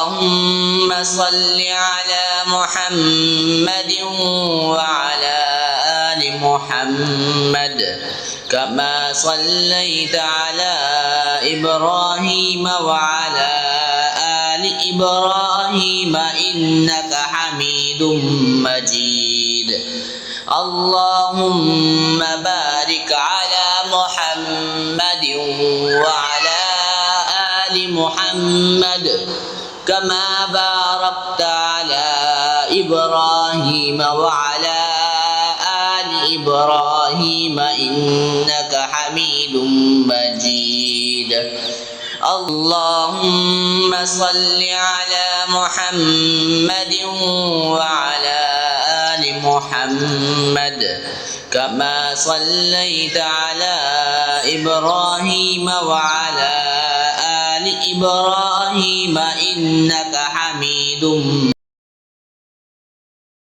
اللهم صل على محمد وعلى آل محمد كما صليت على إبراهيم وعلى آل إبراهيم إنك حميد مجيد اللهم بارك على محمد وعلى آل محمد كما باركت على إبراهيم وعلى آل إبراهيم إنك حميد مجيد اللهم صل على محمد وعلى آل محمد كما صليت على إبراهيم وعلى آل إبراهيم إنك حميد